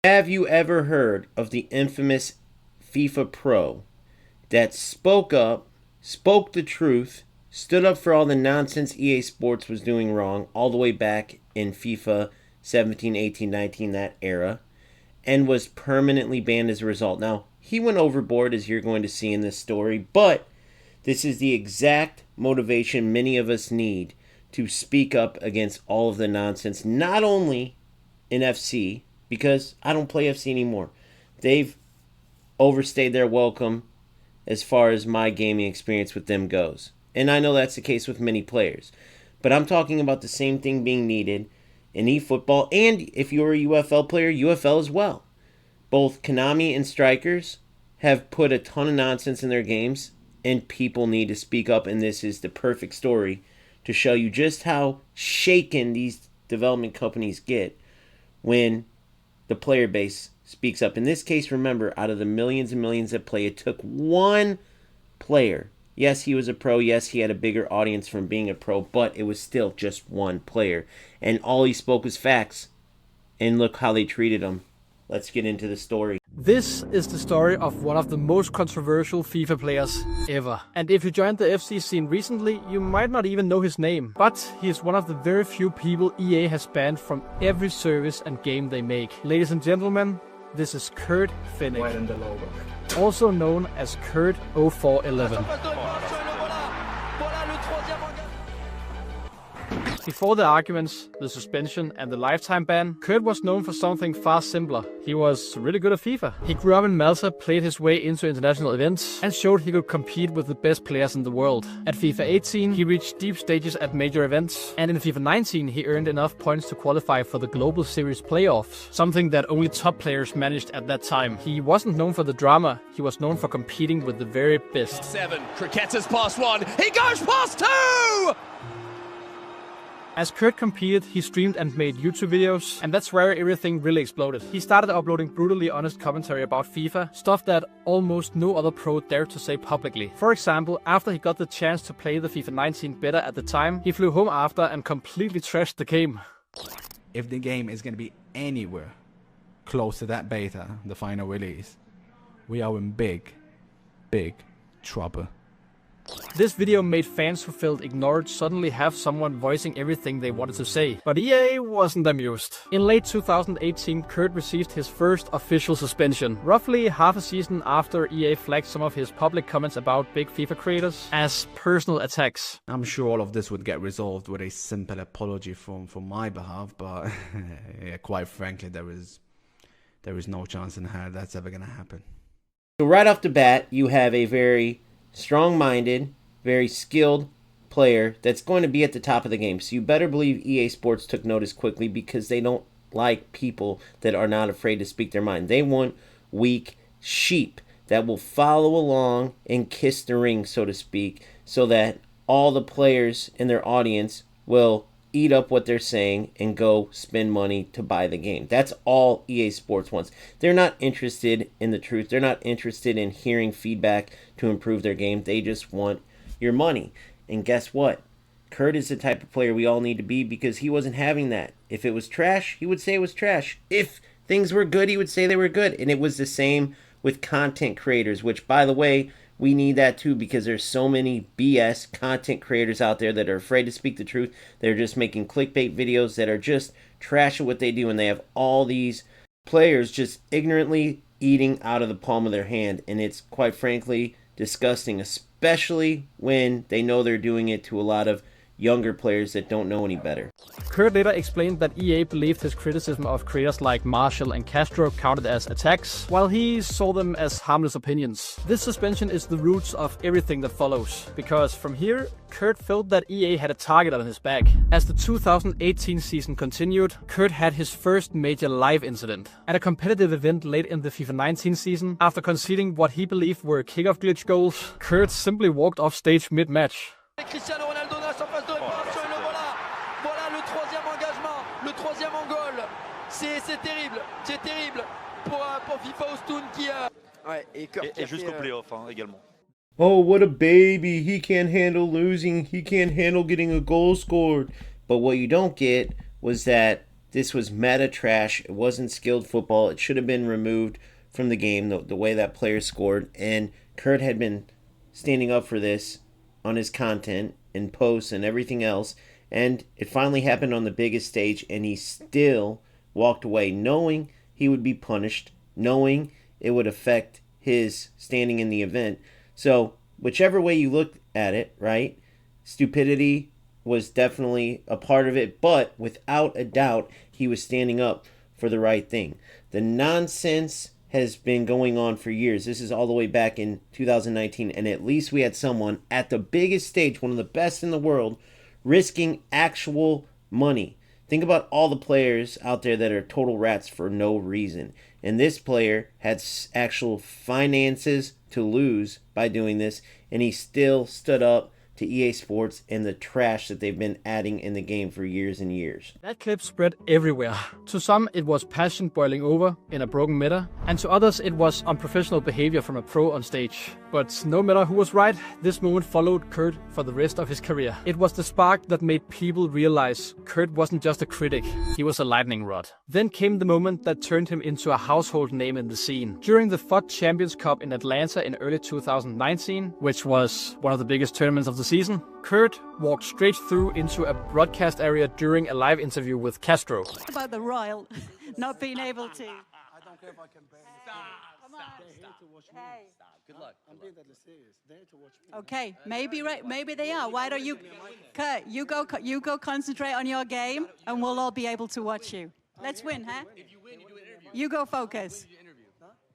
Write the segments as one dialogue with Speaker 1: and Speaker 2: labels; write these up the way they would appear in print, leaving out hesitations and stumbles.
Speaker 1: Have you ever heard of the infamous FIFA Pro that spoke up, spoke the truth, stood up for all the nonsense EA Sports was doing wrong all the way back in FIFA 17, 18, 19, that era, and was permanently banned as a result? Now, he went overboard, as you're going to see in this story, but this is the exact motivation many of us need to speak up against all of the nonsense, not only in FC, because I don't play FC anymore. They've overstayed their welcome as far as my gaming experience with them goes. And I know that's the case with many players. But I'm talking about the same thing being needed in eFootball, and if you're a UFL player, UFL as well. Both Konami and Strikers have put a ton of nonsense in their games, and people need to speak up, and this is the perfect story to show you just how shaken these development companies get when the player base speaks up. In this case, remember, out of the millions and millions that play, it took one player. Yes, he was a pro. Yes, he had a bigger audience from being a pro, but it was still just one player. And all he spoke was facts. And look how they treated him. Let's get into the story.
Speaker 2: This is the story of one of the most controversial FIFA players ever. And if you joined the FC scene recently, you might not even know his name. But he is one of the very few people EA has banned from every service and game they make. Ladies and gentlemen, this is Kurt Fennick,
Speaker 3: Right in the logo.
Speaker 2: also known as Kurt 0411. Before the arguments, the suspension and the lifetime ban, Kurt was known for something far simpler. He was really good at FIFA. He grew up in Malta, played his way into international events, and showed he could compete with the best players in the world. At FIFA 18, he reached deep stages at major events, and in FIFA 19, he earned enough points to qualify for the Global Series playoffs, something that only top players managed at that time. He wasn't known for the drama, he was known for competing with the very best.
Speaker 4: 7, Cricketter's past 1, he goes past 2!
Speaker 2: As Kurt competed, he streamed and made YouTube videos, and that's where everything really exploded. He started uploading brutally honest commentary about FIFA, stuff that almost no other pro dared to say publicly. For example, after he got the chance to play the FIFA 19 beta at the time, he flew home after and completely trashed the game.
Speaker 3: If the game is going to be anywhere close to that beta, the final release, we are in big trouble.
Speaker 2: This video made fans who felt ignored suddenly have someone voicing everything they wanted to say. But EA wasn't amused. In late 2018, Kurt received his first official suspension, roughly half a season after EA flagged some of his public comments about big FIFA creators as personal attacks.
Speaker 3: I'm sure all of this would get resolved with a simple apology from my behalf, but yeah, quite frankly, there is no chance in hell that's ever going to happen.
Speaker 1: So right off the bat, you have a very strong-minded, very skilled player that's going to be at the top of the game. So you better believe EA Sports took notice quickly, because they don't like people that are not afraid to speak their mind. They want weak sheep that will follow along and kiss the ring, so to speak, so that all the players in their audience will eat up what they're saying and go spend money to buy the game. That's all EA Sports wants. They're not interested in the truth. They're not interested in hearing feedback to improve their game. They just want your money. And guess what? Kurt is the type of player we all need to be, because he wasn't having that. If it was trash, he would say it was trash. If things were good, he would say they were good. And it was the same with content creators, which, by the way, we need that too, because there's so many BS content creators out there that are afraid to speak the truth. They're just making clickbait videos that are just trash at what they do, and they have all these players just ignorantly eating out of the palm of their hand, and it's quite frankly disgusting, especially when they know they're doing it to a lot of younger players that don't know any better.
Speaker 2: Kurt later explained that EA believed his criticism of creators like Marshall and Castro counted as attacks, while he saw them as harmless opinions. This suspension is the roots of everything that follows, because from here, Kurt felt that EA had a target on his back. As the 2018 season continued, Kurt had his first major live incident. At a competitive event late in the FIFA 19 season, after conceding what he believed were kickoff glitch goals, Kurt simply walked off stage mid-match.
Speaker 5: Cristiano Ronaldo dans la surface de réparation, et le voilà. Voilà le troisième engagement, le troisième en goal. C'est terrible pour FIFA Ostoun qui ouais, et
Speaker 6: jusqu'au playoff également.
Speaker 1: Oh, what a baby. He can't handle losing. He can't handle getting a goal scored. But what you don't get was that this was meta trash. It wasn't skilled football. It should have been removed from the game, the way that player scored. And Kurt had been standing up for this on his content and posts and everything else. And it finally happened on the biggest stage, and he still walked away knowing he would be punished, knowing it would affect his standing in the event. So whichever way you look at it, right, stupidity was definitely a part of it, but without a doubt, he was standing up for the right thing. The nonsense has been going on for years. This is all the way back in 2019, and at least we had someone at the biggest stage, one of the best in the world, risking actual money. Think about all the players out there that are total rats for no reason. And this player had actual finances to lose by doing this, and he still stood up to EA Sports and the trash that they've been adding in the game for years and years.
Speaker 2: That clip spread everywhere. To some, it was passion boiling over in a broken meta, and to others, it was unprofessional behavior from a pro on stage. But no matter who was right, this moment followed Kurt for the rest of his career. It was the spark that made people realize Kurt wasn't just a critic, he was a lightning rod. Then came the moment that turned him into a household name in the scene. During the FUT Champions Cup in Atlanta in early 2019, which was one of the biggest tournaments of the season, Kurt walked straight through into a broadcast area during a live interview with Castro.
Speaker 6: About the Royal not being able to.
Speaker 7: I don't care if I can bear it.
Speaker 6: Come on.
Speaker 7: They're here to watch me.
Speaker 6: Hey.
Speaker 7: Good luck. I'm being deadly serious. They're here to watch me.
Speaker 6: Okay, maybe right, maybe they are. Why don't you, Kurt? You go concentrate on your game, and we'll all be able to watch you. Let's win, huh?
Speaker 5: If you win, you do an interview.
Speaker 6: You go focus.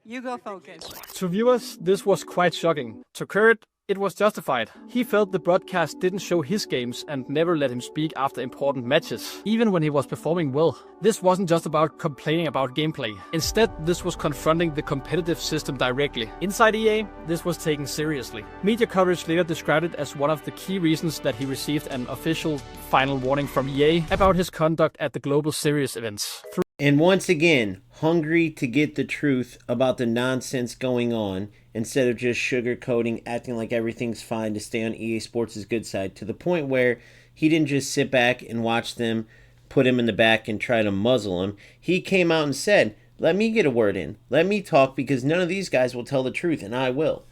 Speaker 6: You go focus.
Speaker 2: To viewers, this was quite shocking. To Kurt, it was justified. He felt the broadcast didn't show his games and never let him speak after important matches, even when he was performing well. This wasn't just about complaining about gameplay. Instead, this was confronting the competitive system directly. Inside EA, this was taken seriously. Media coverage later described it as one of the key reasons that he received an official final warning from EA about his conduct at the Global Series events.
Speaker 1: And once again, hungry to get the truth about the nonsense going on, instead of just sugarcoating, acting like everything's fine to stay on EA Sports' good side, to the point where he didn't just sit back and watch them put him in the back and try to muzzle him. He came out and said, let me get a word in. Let me talk, because none of these guys will tell the truth, and I will.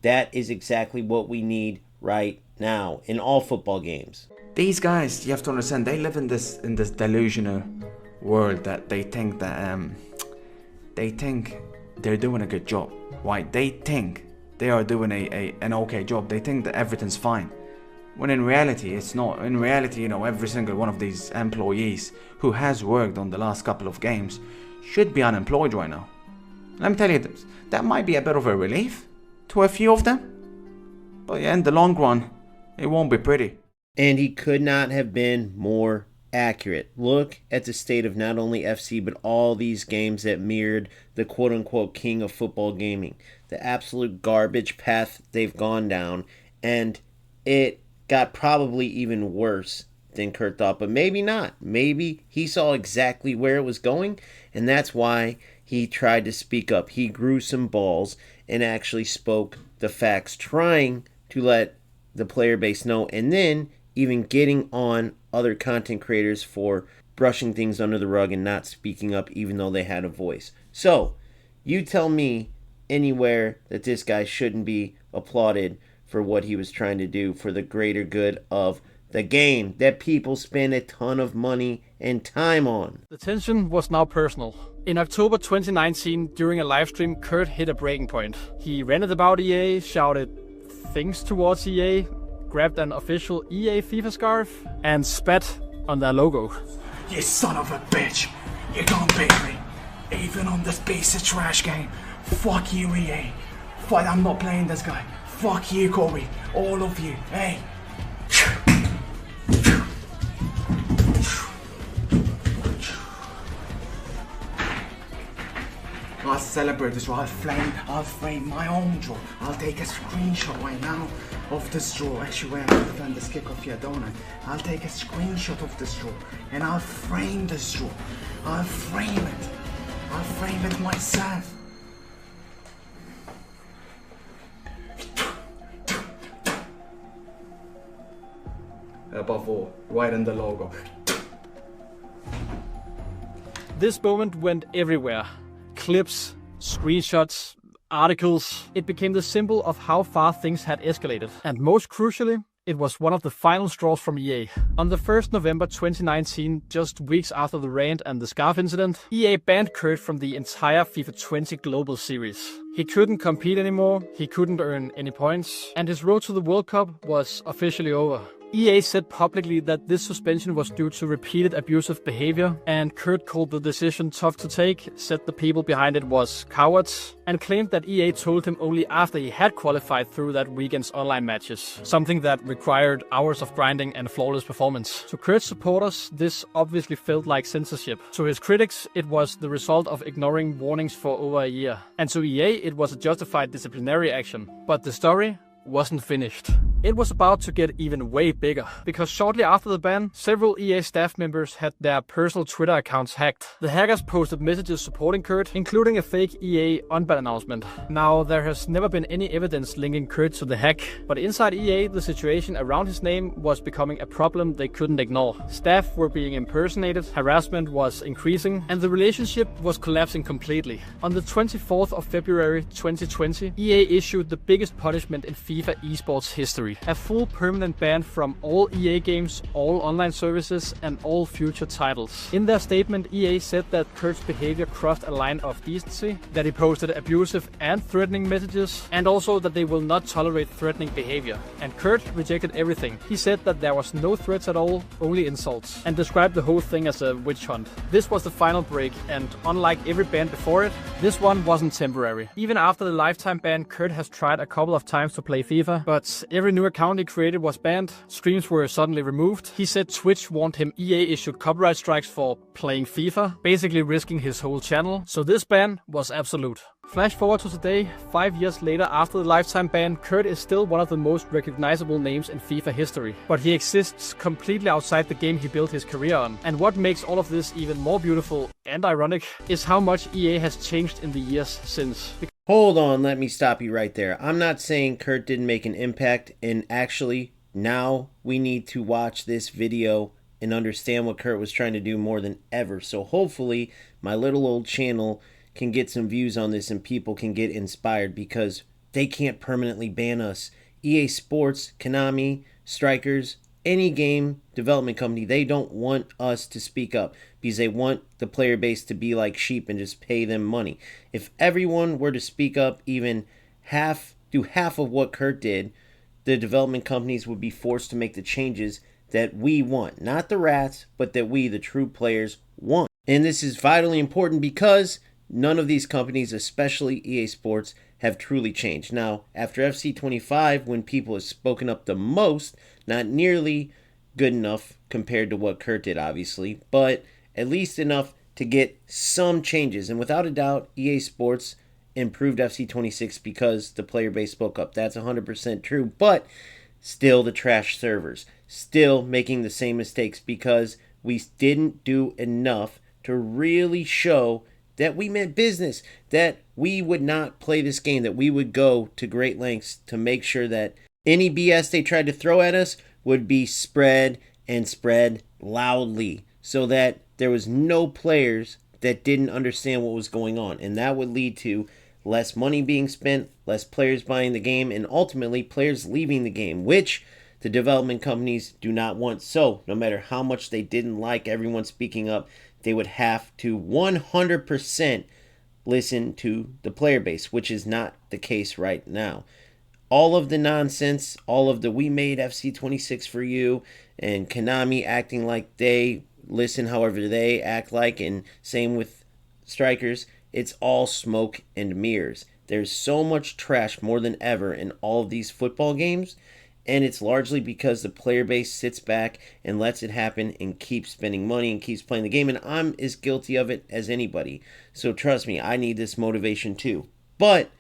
Speaker 1: That is exactly what we need right now in all football games.
Speaker 3: These guys, you have to understand, they live in this delusional world that they think they're doing a good job, right? They think they are doing an okay job. They think that everything's fine, when in reality it's not. In reality, every single one of these employees who has worked on the last couple of games should be unemployed right now. Let me tell you this, that might be a bit of a relief to a few of them, but yeah, in the long run, it won't be pretty.
Speaker 1: And he could not have been more accurate. Look at the state of not only FC, but all these games that mirrored the quote-unquote king of football gaming. The absolute garbage path they've gone down, and it got probably even worse than Kurt thought, but maybe not. Maybe he saw exactly where it was going, and that's why he tried to speak up. He grew some balls and actually spoke the facts, trying to let the player base know, and then even getting on other content creators for brushing things under the rug and not speaking up even though they had a voice. So, you tell me anywhere that this guy shouldn't be applauded for what he was trying to do for the greater good of the game that people spend a ton of money and time on.
Speaker 2: The tension was now personal. In October 2019, during a livestream, Kurt hit a breaking point. He ranted about EA, shouted things towards EA, grabbed an official EA FIFA scarf, and spat on their logo.
Speaker 8: You son of a bitch! You can't beat me! Even on this piece of trash game! Fuck you, EA! Fuck, I'm not playing this guy! Fuck you, Corey! All of you! Hey! I'll celebrate this draw. I'll frame my own draw. I'll take a screenshot right now of this draw. Actually, wait, I'll defend this kickoff here, don't I? I'll take a screenshot of this draw and I'll frame this draw. I'll frame it. I'll frame it myself. Above all, right in the logo.
Speaker 2: This moment went everywhere. Clips, screenshots, articles. It became the symbol of how far things had escalated. And most crucially, it was one of the final straws from EA. On the 1st November 2019, just weeks after the rant and the scarf incident, EA banned Kurt from the entire FIFA 20 Global Series. He couldn't compete anymore, he couldn't earn any points, and his road to the World Cup was officially over. EA said publicly that this suspension was due to repeated abusive behavior, and Kurt called the decision tough to take, said the people behind it was cowards, and claimed that EA told him only after he had qualified through that weekend's online matches, something that required hours of grinding and flawless performance. To Kurt's supporters, this obviously felt like censorship. To his critics, it was the result of ignoring warnings for over a year. And to EA, it was a justified disciplinary action. But the story wasn't finished. It was about to get even way bigger, because shortly after the ban, several EA staff members had their personal Twitter accounts hacked. The hackers posted messages supporting Kurt, including a fake EA unban announcement. Now, there has never been any evidence linking Kurt to the hack, but inside EA, the situation around his name was becoming a problem they couldn't ignore. Staff were being impersonated, harassment was increasing, and the relationship was collapsing completely. On the 24th of February 2020, EA issued the biggest punishment in FIFA esports history. A full permanent ban from all EA games, all online services, and all future titles. In their statement, EA said that Kurt's behavior crossed a line of decency, that he posted abusive and threatening messages, and also that they will not tolerate threatening behavior. And Kurt rejected everything. He said that there was no threats at all, only insults, and described the whole thing as a witch hunt. This was the final break, and unlike every ban before it, this one wasn't temporary. Even after the lifetime ban, Kurt has tried a couple of times to play FIFA, but every new account he created was banned, streams were suddenly removed. He said Twitch warned him EA issued copyright strikes for playing FIFA, basically risking his whole channel, so this ban was absolute. Flash forward to today, 5 years later after the lifetime ban, Kurt is still one of the most recognizable names in FIFA history. But he exists completely outside the game he built his career on. And what makes all of this even more beautiful and ironic is how much EA has changed in the years since.
Speaker 1: Hold on, let me stop you right there. I'm not saying Kurt didn't make an impact, and actually, now we need to watch this video and understand what Kurt was trying to do more than ever. So hopefully, my little old channel can get some views on this and people can get inspired, because they can't permanently ban us. EA Sports, Konami, Strikers, any game development company, they don't want us to speak up because they want the player base to be like sheep and just pay them money. If everyone were to speak up even do half of what Kurt did, the development companies would be forced to make the changes that we want. Not the rats, but that we, the true players, want. And this is vitally important because none of these companies, especially EA Sports, have truly changed. Now, after FC25, when people have spoken up the most, not nearly good enough compared to what Kurt did, obviously, but at least enough to get some changes. And without a doubt, EA Sports improved FC26 because the player base spoke up. That's 100% true, but still the trash servers, still making the same mistakes because we didn't do enough to really show that we meant business, that we would not play this game, that we would go to great lengths to make sure that any BS they tried to throw at us would be spread and spread loudly so that there was no players that didn't understand what was going on. And that would lead to less money being spent, less players buying the game, and ultimately players leaving the game, which the development companies do not want. So no matter how much they didn't like everyone speaking up, they would have to 100% listen to the player base, which is not the case right now. All of the nonsense, all of the we made FC26 for you, and Konami acting like they listen however they act like, and same with Strikers, it's all smoke and mirrors. There's so much trash more than ever in all of these football games, and it's largely because the player base sits back and lets it happen and keeps spending money and keeps playing the game. And I'm as guilty of it as anybody. So trust me, I need this motivation too. But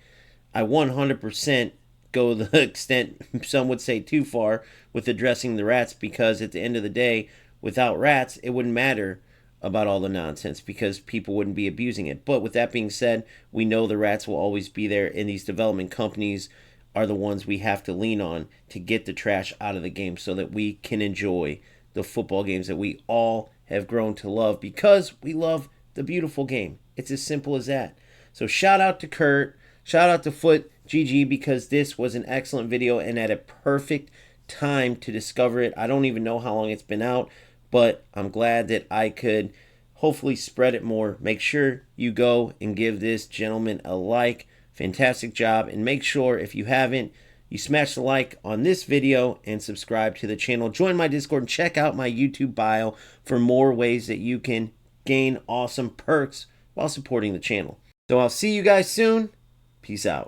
Speaker 1: I 100% go the extent, some would say too far, with addressing the rats, because at the end of the day, without rats, it wouldn't matter about all the nonsense because people wouldn't be abusing it. But with that being said, we know the rats will always be there, and these development companies are the ones we have to lean on to get the trash out of the game so that we can enjoy the football games that we all have grown to love because we love the beautiful game. It's as simple as that. So shout out to Kurt, shout out to Foot GG, because this was an excellent video and at a perfect time to discover it. I don't even know how long it's been out, but I'm glad that I could hopefully spread it more. Make sure you go and give this gentleman a like. Fantastic job. And make sure, if you haven't, you smash the like on this video and subscribe to the channel. Join my Discord and check out my YouTube bio for more ways that you can gain awesome perks while supporting the channel. So I'll see you guys soon. Peace out.